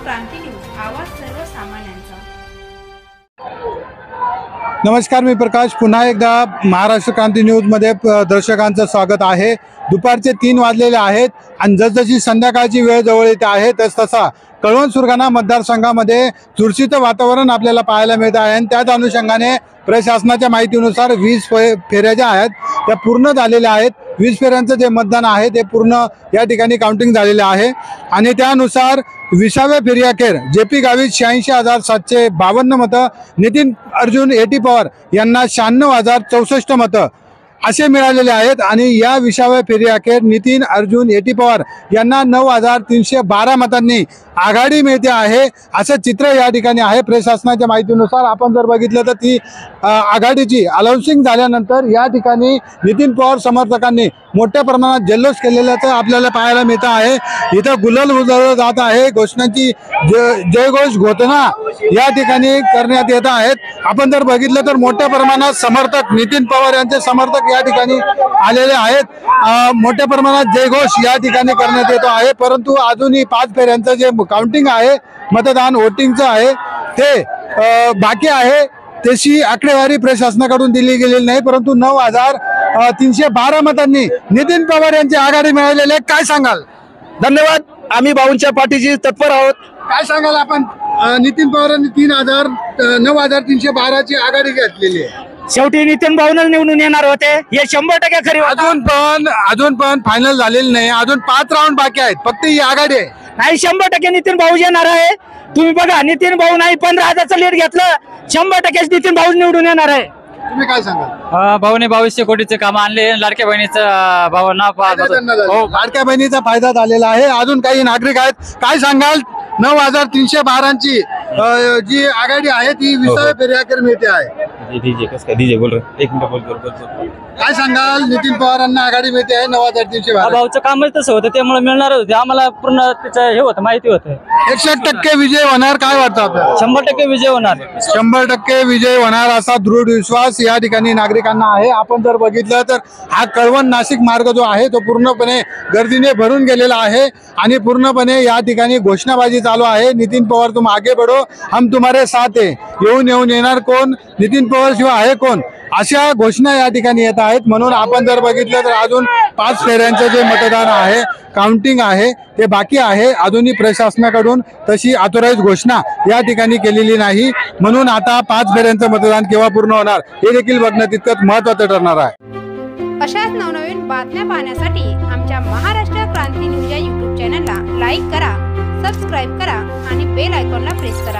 क्रांती news, आवाज सर्वसामान्यांचा। नमस्कार, मी प्रकाश पुन्हा एकदा महाराष्ट्र क्रांती न्यूजमध्ये दर्शकांचं स्वागत आहे। दुपारचे 3 वाजलेले आहेत आणि जसजशी संध्याकाळची वेळ जवळ येते आहे तसा कळवण सुरगाणा मतदारसंघामध्ये चुरशीचं वातावरण आपल्याला पाहायला मिळत आहे आणि त्याच अनुषंगाने प्रशासनाच्या माहितीनुसार 20 फेऱ्या ज्या आहेत त्या पूर्ण झालेल्या आहेत। 20 फेऱ्यांचं जे मतदान आहे ते पूर्ण या ठिकाणी काउंटिंग झालेले आहे आणि त्यानुसार 20व्या फेरीअखेर JP गावित 86,752 मतं, नितीन अर्जुन एटी पवार यांना 96,064 मतं असे मिळालेले आहेत आणि या 20व्या फेरीअखेर नितीन अर्जुन एटी पवार यांना 9,312 मतांनी आघाडी मिळते आहे, असं चित्र या ठिकाणी आहे। प्रशासनाच्या माहितीनुसार आपण जर बघितलं तर ती आघाडीची अनाउन्सिंग झाल्यानंतर या ठिकाणी नितीन पवार समर्थकांनी मोठ्या प्रमाणात जल्लोष केलेल्याचं आपल्याला पाहायला मिळत आहे। इथं गुलाल उधळलं जात आहे, घोषणांची जयघोष घोषणा या ठिकाणी करण्यात येत आहेत। आपण जर बघितलं तर मोठ्या प्रमाणात समर्थक नितीन पवार यांचे समर्थक या ठिकाणी आलेले आहेत। मोठ्या प्रमाणात जयघोष या ठिकाणी करण्यात येतो आहे, परंतु अजूनही 5 फेऱ्यांचं जे काउंटिंग आहे, मतदान वोटिंगचं आहे ते बाकी आहे। तशी आकडेवारी प्रशासनाकडून दिली गेलेली नाही, परंतु 9,312 मतांनी नितीन पवार यांची आघाडी मिळालेली आहे। काय सांगाल? धन्यवाद। आम्ही भाऊंच्या पाठीशी तत्पर आहोत। काय सांगाल आपण? नितीन पवारांनी 9,312 ची आघाडी घेतलेली आहे। शेवटी नितीन भाऊनच निवडून येणार होते, हे 100% खरी अजून पण फायनल झालेली नाही, अजून 5 राऊंड बाकी आहेत, फक्त ही आघाडी आहे। नाही, 100% नितीन भाऊ येणार आहे। तुम्ही बघा, नितीन भाऊ नाही 15,000चं लीड घेतलं, 100% नितीन भाऊ निवडून येणार आहे। तुम्ही काय सांगाल? भाऊने 2200 कोटीचे काम आणले, लाडक्या बहिणीचं भावांना लाडक्या बहिणीचा फायदा झालेला आहे। अजून काही नागरिक आहेत, काय सांगाल? 9,312 ची जी आघाडी आहे ती 20व्या फेरीअखेर मिळते आहे। डीजे बोल रहे, 1 मिनिट बोल। काय सांगाल? नितीन पवारांना आघाडी मिळते आहे 9,312। भाऊचं कामच तसं होतं, त्यामुळे मिळणार होते आम्हाला, पूर्ण त्याचं हे होतं, माहिती होतं। 100% विजय होणार, काय वाटतं आपल्याला? 100% विजय होणार, 100% विजय होणार असा दृढ विश्वास या ठिकाणी नागरिकांना आहे। आपण जर बघितलं तर हा कळवण नाशिक मार्ग जो आहे तो पूर्णपणे गर्दीने भरून गेलेला आहे आणि पूर्णपणे या ठिकाणी घोषणाबाजी चालू आहे। नितीन पवार तुम आगे बढ़ो, हम तुम्हारे साथ है, येऊन येणार कोण? नितीन पवार शिवाय आहे कोण? अशा घोषणा या ठिकाणी येत आहेत। म्हणून आपण जर बघितलं तर अजून 5 फेऱ्यांचं जे मतदान आहे, काउंटिंग आहे ते बाकी आहे। अजूनही प्रशासनाकडून तशी ऑथोराइज घोषणा या ठिकाणी केलेली नाही, म्हणून आता 5 फेऱ्यांचं मतदान केव्हा पूर्ण होणार हे देखील बघणं तितकंच महत्त्वाचं ठरणार आहे। अशाच नवनवीन बातम्या पाहण्यासाठी आमच्या महाराष्ट्र क्रांती न्यूज या YouTube चॅनलला लाईक करा, सबस्क्राईब करा आणि बेल आयकॉनला प्रेस करा।